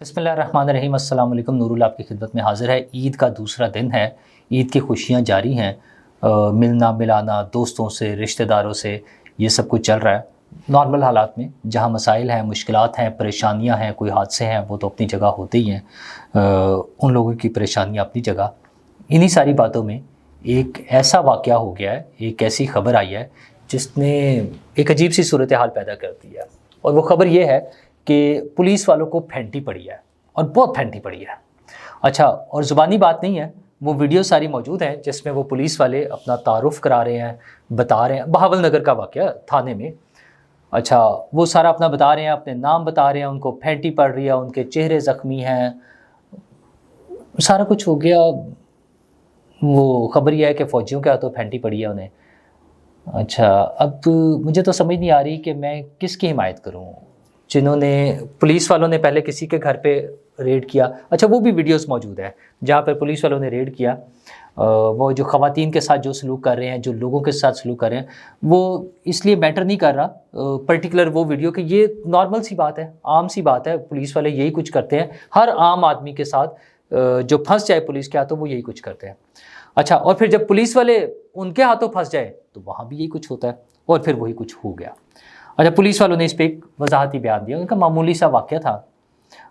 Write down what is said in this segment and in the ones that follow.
بسم اللہ الرحمن الرحیم۔ السلام علیکم۔ نور اللہ آپ کی خدمت میں حاضر ہے۔ عید کا دوسرا دن ہے، عید کی خوشیاں جاری ہیں، ملنا ملانا دوستوں سے، رشتہ داروں سے، یہ سب کچھ چل رہا ہے نارمل حالات میں۔ جہاں مسائل ہیں، مشکلات ہیں، پریشانیاں ہیں، کوئی حادثے ہیں، وہ تو اپنی جگہ ہوتے ہی ہیں، ان لوگوں کی پریشانیاں اپنی جگہ۔ انہی ساری باتوں میں ایک ایسا واقعہ ہو گیا ہے، ایک ایسی خبر آئی ہے جس نے ایک عجیب سی صورتحال پیدا کر دی ہے، اور وہ خبر یہ ہے کہ پولیس والوں کو پھینٹی پڑی ہے، اور بہت پھینٹی پڑی ہے۔ اچھا، اور زبانی بات نہیں ہے، وہ ویڈیو ساری موجود ہیں جس میں وہ پولیس والے اپنا تعارف کرا رہے ہیں، بتا رہے ہیں۔ بہاول نگر کا واقعہ تھانے میں، اچھا وہ سارا اپنا بتا رہے ہیں، اپنے نام بتا رہے ہیں، ان کو پھینٹی پڑ رہی ہے، ان کے چہرے زخمی ہیں، سارا کچھ ہو گیا۔ وہ خبر یہ ہے کہ فوجیوں کے ہاتھوں پھینٹی پڑی ہے انہیں۔ اچھا، اب مجھے تو سمجھ نہیں آ رہی کہ میں کس کی حمایت کروں۔ جنہوں نے پولیس والوں نے پہلے کسی کے گھر پہ ریڈ کیا، اچھا وہ بھی ویڈیوز موجود ہیں جہاں پہ پولیس والوں نے ریڈ کیا، وہ جو خواتین کے ساتھ جو سلوک کر رہے ہیں، جو لوگوں کے ساتھ سلوک کر رہے ہیں، وہ اس لیے میٹر نہیں کر رہا پرٹیکولر وہ ویڈیو، کہ یہ نارمل سی بات ہے، عام سی بات ہے، پولیس والے یہی کچھ کرتے ہیں، ہر عام آدمی کے ساتھ جو پھنس جائے پولیس کے ہاتھوں وہ یہی کچھ کرتے ہیں۔ اچھا، اور پھر جب پولیس والے ان کے ہاتھوں پھنس جائے تو وہاں بھی یہی کچھ ہوتا ہے، اور پھر وہی کچھ ہو گیا۔ اچھا، پولیس والوں نے اس پہ ایک وضاحتی بیان دیا، ان کا معمولی سا واقعہ تھا،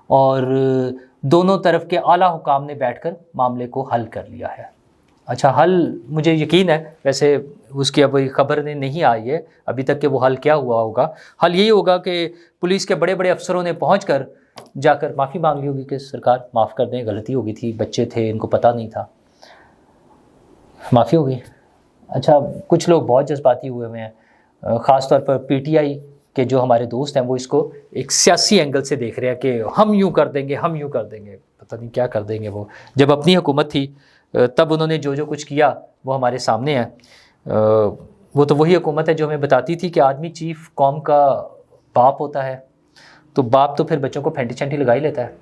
اور دونوں طرف کے اعلیٰ حکام نے بیٹھ کر معاملے کو حل کر لیا ہے۔ اچھا، حل مجھے یقین ہے، ویسے اس کی اب خبر نہیں آئی ہے ابھی تک کہ وہ حل کیا ہوا ہوگا۔ حل یہی ہوگا کہ پولیس کے بڑے بڑے افسروں نے پہنچ کر جا کر معافی مانگ لی ہوگی کہ سرکار معاف کر دیں، غلطی ہو گئی تھی، بچے تھے، ان کو پتہ نہیں تھا، معافی ہوگی۔ اچھا، کچھ لوگ بہت جذباتی ہوئے ہیں، خاص طور پر پی ٹی آئی کے جو ہمارے دوست ہیں، وہ اس کو ایک سیاسی اینگل سے دیکھ رہے ہیں کہ ہم یوں کر دیں گے، ہم یوں کر دیں گے، پتہ نہیں کیا کر دیں گے۔ وہ جب اپنی حکومت تھی تب انہوں نے جو کچھ کیا وہ ہمارے سامنے ہے۔ وہ تو وہی حکومت ہے جو ہمیں بتاتی تھی کہ آدمی چیف قوم کا باپ ہوتا ہے، تو باپ تو پھر بچوں کو پھینٹی چھینٹی لگا ہی لیتا ہے۔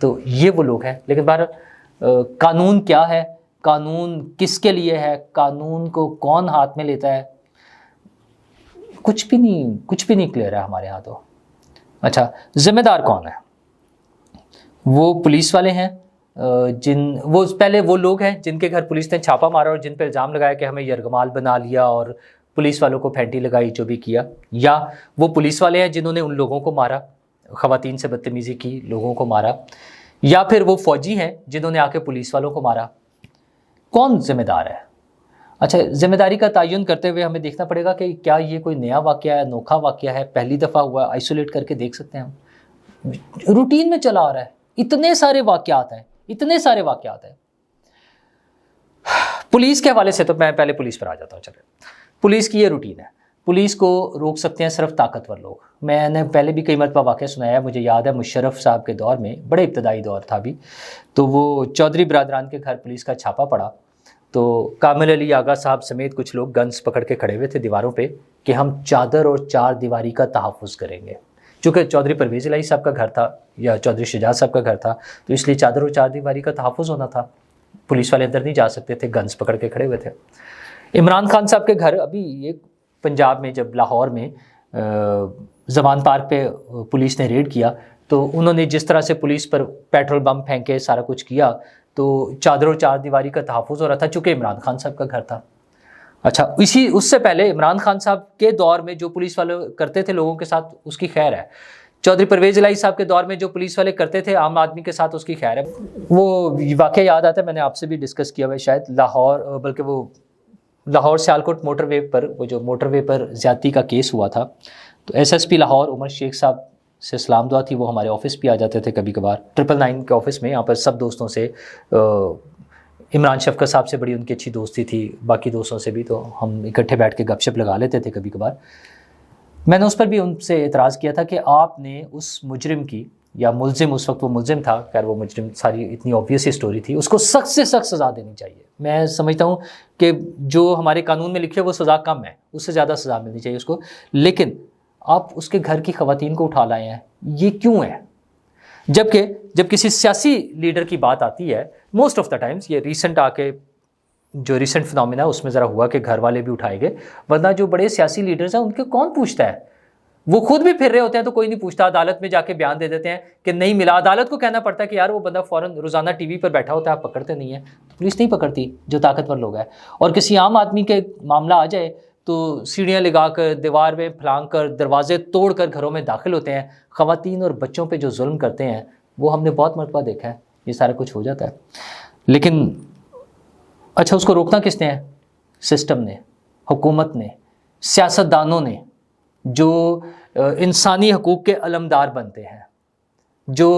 تو یہ وہ لوگ ہیں۔ لیکن بہرحال قانون کیا ہے، قانون کس کے لیے ہے، قانون کو کون ہاتھ میں لیتا ہے، کچھ بھی نہیں کلیئر ہے ہمارے ہاتھوں۔ اچھا، ذمہ دار کون ہے؟ وہ پولیس والے ہیں، پہلے وہ لوگ ہیں جن کے گھر پولیس نے چھاپا مارا اور جن پہ الزام لگایا کہ ہمیں یرغمال بنا لیا اور پولیس والوں کو پھینٹی لگائی، جو بھی کیا، یا وہ پولیس والے ہیں جنہوں نے ان لوگوں کو مارا، خواتین سے بدتمیزی کی، لوگوں کو مارا، یا پھر وہ فوجی ہیں جنہوں نے آ کے پولیس والوں کو مارا۔ کون ذمہ دار ہے؟ اچھا، ذمہ داری کا تعین کرتے ہوئے ہمیں دیکھنا پڑے گا کہ کیا یہ کوئی نیا واقعہ ہے، انوکھا واقعہ ہے، پہلی دفعہ ہوا، آئسولیٹ کر کے دیکھ سکتے ہیں ہم، روٹین میں چلا آ رہا ہے، اتنے سارے واقعات ہیں۔ پولیس کے حوالے سے تو میں پہلے پولیس پر آ جاتا ہوں۔ چلے، پولیس کی یہ روٹین ہے، پولیس کو روک سکتے ہیں صرف طاقتور لوگ۔ میں نے پہلے بھی کئی مرتبہ واقعہ سنایا ہے، مجھے یاد ہے مشرف صاحب کے دور میں، بڑے ابتدائی دور تھا بھی، تو وہ چودھری برادران کے گھر پولیس کا چھاپا پڑا، تو کامل علی آغا صاحب سمیت کچھ لوگ گنز پکڑ کے کھڑے ہوئے تھے دیواروں پہ کہ ہم چادر اور چار دیواری کا تحفظ کریں گے۔ چونکہ چودھری پرویز الہی صاحب کا گھر تھا یا چودھری شجاعت صاحب کا گھر تھا، تو اس لیے چادر اور چار دیواری کا تحفظ ہونا تھا، پولیس والے اندر نہیں جا سکتے تھے، گنز پکڑ کے کھڑے ہوئے تھے۔ عمران خان صاحب کے گھر ابھی یہ پنجاب میں، جب لاہور میں زمان پارک پہ پولیس نے ریڈ کیا، تو انہوں نے جس طرح سے پولیس پر پیٹرول بم پھینکے سارا کچھ کیا، تو چادر اور چار دیواری کا تحفظ ہو رہا تھا، چونکہ عمران خان صاحب کا گھر تھا۔ اچھا، اس سے پہلے عمران خان صاحب کے دور میں جو پولیس والے کرتے تھے لوگوں کے ساتھ، اس کی خیر ہے۔ چودھری پرویز الہی صاحب کے دور میں جو پولیس والے کرتے تھے عام آدمی کے ساتھ، اس کی خیر ہے۔ وہ واقعہ یاد آتا ہے، میں نے آپ سے بھی ڈسکس کیا ہوا ہے شاید، بلکہ وہ لاہور سیالکوٹ موٹر وے پر، وہ جو موٹر وے پر زیادتی کا کیس ہوا تھا، تو ایس ایس پی لاہور عمر شیخ صاحب سے سلام دعا تھی، وہ ہمارے آفس بھی آ جاتے تھے کبھی کبھار، 999 کے آفس میں، یہاں پر سب دوستوں سے، عمران شفقت صاحب سے بڑی ان کی اچھی دوستی تھی، باقی دوستوں سے بھی، تو ہم اکٹھے بیٹھ کے گپ شپ لگا لیتے تھے کبھی کبھار۔ میں نے اس پر بھی ان سے اعتراض کیا تھا کہ آپ نے اس مجرم کی، یا ملزم، اس وقت وہ ملزم تھا، خیر وہ مجرم ساری اتنی آبویس اسٹوری تھی، اس کو سخت سے سخت سزا دینی چاہیے۔ میں سمجھتا ہوں کہ جو ہمارے قانون میں لکھے وہ سزا کم ہے، اس سے زیادہ سزا ملنی چاہیے اس کو، لیکن آپ اس کے گھر کی خواتین کو اٹھا لائے ہیں، یہ کیوں ہے؟ جبکہ جب کسی سیاسی لیڈر کی بات آتی ہے، موسٹ آف دا ٹائمز، یہ ریسنٹ آ کے جو ریسنٹ فنومینا اس میں ذرا ہوا کہ گھر والے بھی اٹھائے گئے، ورنہ جو بڑے سیاسی لیڈرز ہیں ان کے کون پوچھتا ہے؟ وہ خود بھی پھر رہے ہوتے ہیں تو کوئی نہیں پوچھتا, عدالت میں جا کے بیان دے دیتے ہیں کہ نہیں ملا. عدالت کو کہنا پڑتا ہے کہ یار وہ بندہ فوراً روزانہ ٹی وی پر بیٹھا ہوتا ہے, آپ پکڑتے نہیں ہیں. پولیس نہیں پکڑتی جو طاقتور لوگ ہیں. اور کسی عام آدمی کے معاملہ آ جائے تو سیڑھیاں لگا کر, دیوار میں پھلانگ کر, دروازے توڑ کر گھروں میں داخل ہوتے ہیں. خواتین اور بچوں پہ جو ظلم کرتے ہیں وہ ہم نے بہت مرتبہ دیکھا ہے. یہ سارا کچھ ہو جاتا ہے. لیکن اچھا اس کو روکنا کس نے ہے؟ سسٹم نے, حکومت نے, سیاستدانوں نے, جو انسانی حقوق کے علمدار بنتے ہیں, جو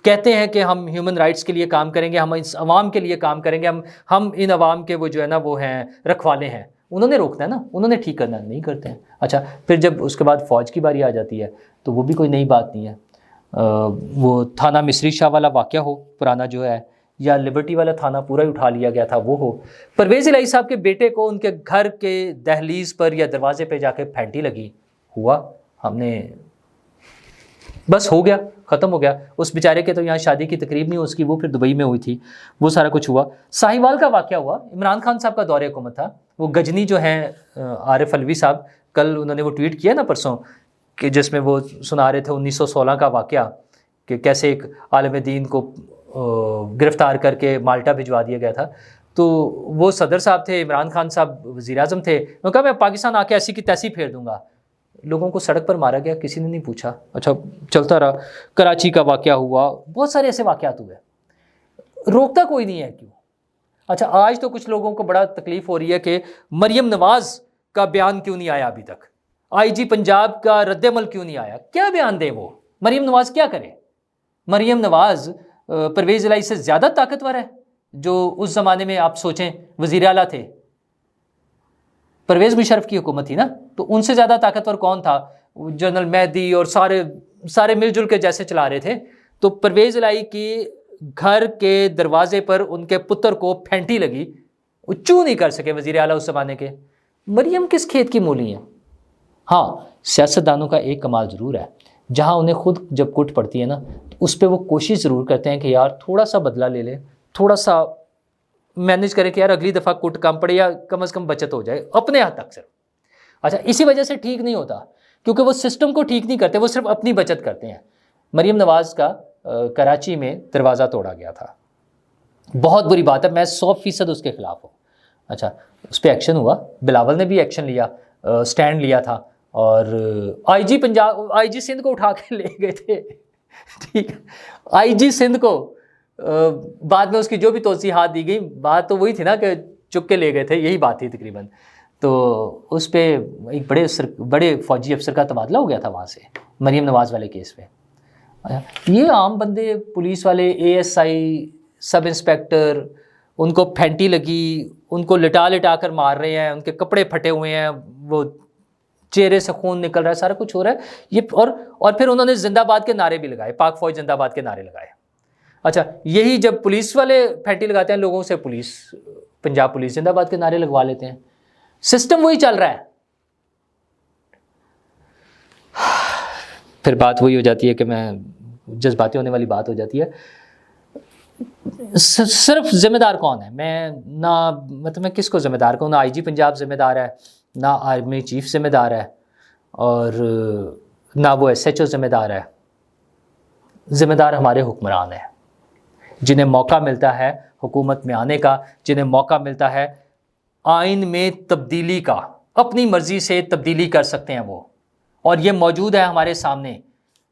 کہتے ہیں کہ ہم ہیومن رائٹس کے لیے کام کریں گے, ہم اس عوام کے لیے کام کریں گے, ہم ان عوام کے وہ جو ہے نا وہ ہیں رکھوالے ہیں. انہوں نے روکنا ہے نا, انہوں نے ٹھیک کرنا, نہیں کرتے ہیں. اچھا پھر جب اس کے بعد فوج کی باری آ جاتی ہے تو وہ بھی کوئی نئی بات نہیں ہے. وہ تھانہ مصری شاہ والا واقعہ ہو پرانا جو ہے, یا لبرٹی والا تھانہ پورا ہی اٹھا لیا گیا تھا وہ ہو, پرویز الہی صاحب کے بیٹے کو ان کے گھر کے دہلیز پر یا دروازے پہ جا کے پھینٹی لگی, ہوا, ہم نے بس ہو گیا, ختم ہو گیا. اس بیچارے کے تو یہاں شادی کی تقریب نہیں اس کی, وہ پھر دبئی میں ہوئی تھی, وہ سارا کچھ ہوا. ساہیوال کا واقعہ ہوا, عمران خان صاحب کا دور حکومت تھا. وہ گجنی جو ہیں عارف علوی صاحب, کل انہوں نے وہ ٹویٹ کیا نا پرسوں, کہ جس میں وہ سنا رہے تھے 1916 کا واقعہ کہ کیسے ایک عالم دین کو گرفتار کر کے مالٹا بھجوا دیا گیا تھا. تو وہ صدر صاحب تھے, عمران خان صاحب وزیر اعظم تھے, انہوں نے کہا میں پاکستان آ کے ایسی کی تیسی پھیر دوں گا. لوگوں کو سڑک پر مارا گیا, کسی نے نہیں پوچھا. اچھا چلتا رہا. کراچی کا واقعہ ہوا, بہت سارے ایسے واقعات ہوئے, روکتا کوئی نہیں ہے. کیوں؟ اچھا آج تو کچھ لوگوں کو بڑا تکلیف ہو رہی ہے کہ مریم نواز کا بیان کیوں نہیں آیا ابھی تک, آئی جی پنجاب کا رد عمل کیوں نہیں آیا. کیا بیان دے وہ, مریم نواز کیا کرے؟ مریم نواز پرویز الہی سے زیادہ طاقتور ہے, جو اس زمانے میں آپ سوچیں وزیر اعلیٰ تھے. پرویز مشرف کی حکومت تھی نا, تو ان سے زیادہ طاقتور کون تھا؟ جنرل مہدی اور سارے مل جل کے جیسے چلا رہے تھے. تو پرویز الہی کی گھر کے دروازے پر ان کے پتر کو پھینٹی لگی, وہ چوں نہیں کر سکے وزیر اعلیٰ اس زمانے کے. مریم کس کھیت کی مولی ہیں؟ ہاں سیاستدانوں کا ایک کمال ضرور ہے, جہاں انہیں خود جب کٹ پڑتی ہے نا تو اس پہ وہ کوشش ضرور کرتے ہیں کہ یار تھوڑا سا بدلہ لے لیں, تھوڑا سا مینیج کریں کہ یار اگلی دفعہ کٹ کم پڑے یا کم از کم بچت ہو جائے اپنے حد تک صرف. اچھا اسی وجہ سے ٹھیک نہیں ہوتا, کیونکہ وہ سسٹم کو ٹھیک نہیں کرتے, وہ صرف اپنی بچت کرتے ہیں. مریم نواز کا کراچی میں دروازہ توڑا گیا تھا, بہت بری بات ہے, میں 100% اس کے خلاف ہوں. اچھا اس پہ ایکشن ہوا, بلاول نے بھی ایکشن لیا, سٹینڈ لیا تھا, اور آئی جی پنجاب, آئی جی سندھ کو اٹھا کے لے گئے تھے. ٹھیک ہے, آئی جی سندھ کو بعد میں اس کی جو بھی توضیحات دی گئی, بات تو وہی تھی نا کہ چک کے لے گئے تھے, یہی بات تھی تقریباً. تو اس پہ ایک بڑے فوجی افسر کا تبادلہ ہو گیا تھا وہاں سے مریم نواز والے کیس پہ. یہ عام بندے, پولیس والے, A S I, sub inspector, ان کو پھینٹی لگی, ان کو لٹا کر مار رہے ہیں, ان کے کپڑے پھٹے ہوئے ہیں, وہ چہرے سے خون نکل رہا ہے, سارا کچھ ہو رہا ہے. یہ اور پھر انہوں نے زندہ باد کے نعرے بھی لگائے, پاک فوج زندہ باد کے نعرے لگائے. اچھا یہی جب پولیس والے پھینٹی لگاتے ہیں لوگوں سے, پولیس پنجاب پولیس زندہ باد کے نعرے لگوا لیتے ہیں. سسٹم وہی چل رہا ہے. پھر بات وہی ہو جاتی ہے کہ میں جذباتی ہونے والی بات ہو جاتی ہے. صرف ذمہ دار کون ہے؟ میں کس کو ذمہ دار کہوں؟ نہ آئی جی پنجاب ذمہ دار ہے, نہ آرمی چیف ذمہ دار ہے, اور نہ وہ ایس ایچ او ذمہ دار ہے. ذمہ دار ہمارے حکمران ہیں, جنہیں موقع ملتا ہے حکومت میں آنے کا, جنہیں موقع ملتا ہے آئین میں تبدیلی کا, اپنی مرضی سے تبدیلی کر سکتے ہیں وہ, اور یہ موجود ہے ہمارے سامنے.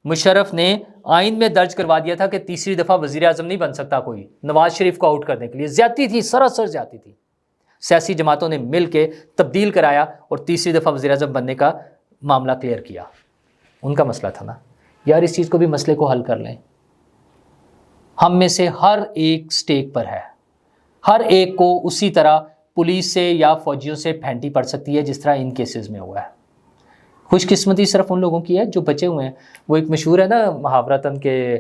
مشرف نے آئین میں درج کروا دیا تھا کہ تیسری دفعہ وزیر اعظم نہیں بن سکتا کوئی, نواز شریف کو آؤٹ کرنے کے لیے. زیادتی تھی, سراسر زیادتی تھی. سیاسی جماعتوں نے مل کے تبدیل کرایا اور تیسری دفعہ وزیر اعظم بننے کا معاملہ کلیئر کیا. ان کا مسئلہ تھا نا یار, اس چیز کو بھی مسئلے کو حل کر لیں. ہم میں سے ہر ایک سٹیک پر ہے, ہر ایک کو اسی طرح پولیس سے یا فوجیوں سے پھینٹی پڑ سکتی ہے جس طرح ان کیسز میں ہوا ہے. خوش قسمتی صرف ان لوگوں کی ہے جو بچے ہوئے ہیں. وہ ایک مشہور ہے نا محاورتاً کہ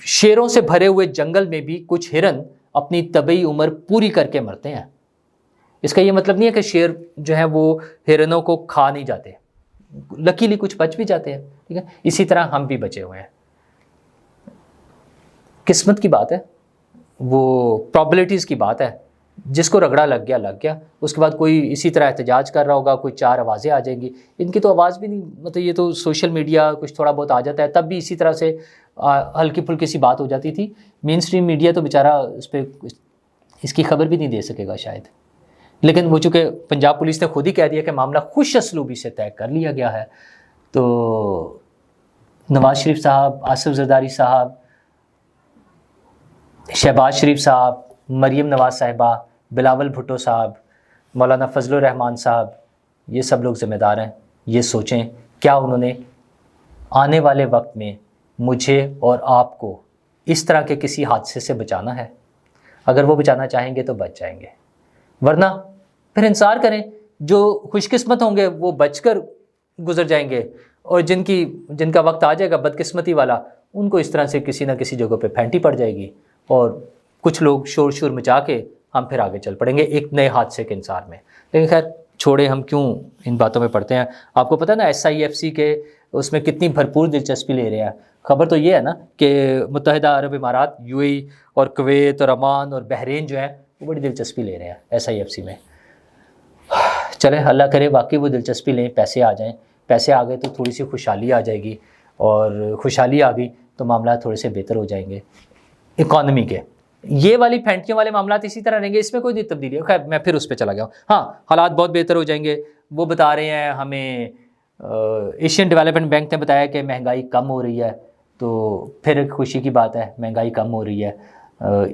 شیروں سے بھرے ہوئے جنگل میں بھی کچھ ہرن اپنی طبعی عمر پوری کر کے مرتے ہیں. اس کا یہ مطلب نہیں ہے کہ شیر جو ہیں وہ ہرنوں کو کھا نہیں جاتے, لکیلی کچھ بچ بھی جاتے ہیں. ٹھیک ہے, اسی طرح ہم بھی بچے ہوئے ہیں. قسمت کی بات ہے, وہ پرابلٹیز کی بات ہے. جس کو رگڑا لگ گیا. اس کے بعد کوئی اسی طرح احتجاج کر رہا ہوگا, کوئی 4 آوازیں آ جائیں گی. ان کی تو آواز بھی نہیں, مطلب یہ تو سوشل میڈیا کچھ تھوڑا بہت آ جاتا ہے, تب بھی اسی طرح سے ہلکی پھلکی سی بات ہو جاتی تھی. مین اسٹریم میڈیا تو بیچارہ اس پہ اس کی خبر بھی نہیں دے سکے گا شاید. لیکن وہ چونکہ پنجاب پولیس نے خود ہی کہہ دیا کہ معاملہ خوش اسلوبی سے طے کر لیا گیا ہے, تو نواز شریف صاحب, آصف زرداری صاحب, شہباز شریف صاحب, مریم نواز صاحبہ, بلاول بھٹو صاحب, مولانا فضل الرحمان صاحب, یہ سب لوگ ذمہ دار ہیں. یہ سوچیں کیا انہوں نے آنے والے وقت میں مجھے اور آپ کو اس طرح کے کسی حادثے سے بچانا ہے؟ اگر وہ بچانا چاہیں گے تو بچ جائیں گے, ورنہ پھر انتظار کریں. جو خوش قسمت ہوں گے وہ بچ کر گزر جائیں گے, اور جن کا وقت آ جائے گا بدقسمتی والا, ان کو اس طرح سے کسی نہ کسی جگہ پہ پھینٹی پڑ جائے گی, اور کچھ لوگ شور مچا کے ہم پھر آگے چل پڑیں گے ایک نئے حادثے کے انتظار میں. لیکن خیر چھوڑے, ہم کیوں ان باتوں میں پڑتے ہیں. آپ کو پتہ ہے نا SIFC کے اس میں کتنی بھرپور دلچسپی لے رہے ہیں. خبر تو یہ ہے نا کہ متحدہ عرب امارات, UAE اور کویت اور عمان اور بحرین جو ہیں وہ بڑی دلچسپی لے رہے ہیں SIFC میں. چلیں اللہ کرے واقعی وہ دلچسپی لیں, پیسے آ جائیں. پیسے آ گئے تو تھوڑی سی خوشحالی آ جائے گی, اور خوشحالی آ گئی تو معاملات تھوڑے سے بہتر ہو جائیں گے اکانومی کے. یہ والی پھینٹیوں والے معاملات اسی طرح رہیں گے, اس میں کوئی نہیں تبدیلی ہے. خیر میں پھر اس پہ چلا گیا ہوں. ہاں حالات بہت بہتر ہو جائیں گے. وہ بتا رہے ہیں ہمیں, ایشین ڈیولپمنٹ بینک نے بتایا کہ مہنگائی کم ہو رہی ہے, تو پھر ایک خوشی کی بات ہے, مہنگائی کم ہو رہی ہے.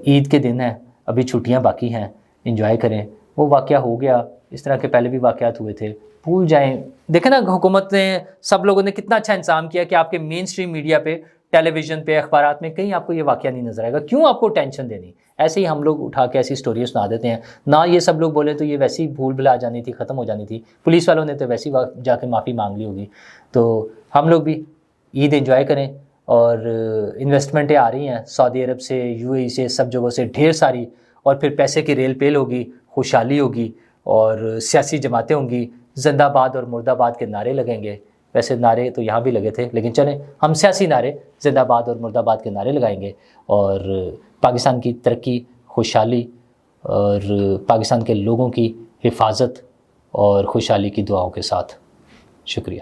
عید کے دن ہیں, ابھی چھٹیاں باقی ہیں, انجوائے کریں. وہ واقعہ ہو گیا, اس طرح کے پہلے بھی واقعات ہوئے تھے, بھول جائیں. دیکھیں نا حکومت نے, سب لوگوں نے کتنا اچھا انتظام کیا کہ آپ کے مین اسٹریم میڈیا پہ, ٹیلی ویژن پہ, اخبارات میں کہیں آپ کو یہ واقعہ نہیں نظر آئے گا. کیوں آپ کو ٹینشن دینی؟ ایسے ہی ہم لوگ اٹھا کے ایسی سٹوریز سنا دیتے ہیں. نہ یہ سب لوگ بولے تو یہ ویسے ہی بھول بھلا جانی تھی, ختم ہو جانی تھی. پولیس والوں نے تو ویسے ہی جا کے معافی مانگ لی ہوگی. تو ہم لوگ بھی عید انجوائے کریں. اور انویسٹمنٹیں آ رہی ہیں سعودی عرب سے, UAE سے, سب جگہوں سے ڈھیر ساری, اور پھر پیسے کی ریل پیل ہوگی, خوشحالی ہوگی, اور سیاسی جماعتیں ہوں گی, زندہ آباد اور مرد آباد کے نعرے لگیں گے. ویسے نعرے تو یہاں بھی لگے تھے, لیکن چلیں ہم سیاسی نعرے, زندہ آباد اور مرد آباد کے نعرے لگائیں گے, اور پاکستان کی ترقی, خوشحالی اور پاکستان کے لوگوں کی حفاظت اور خوشحالی کی دعاؤں کے ساتھ. شکریہ.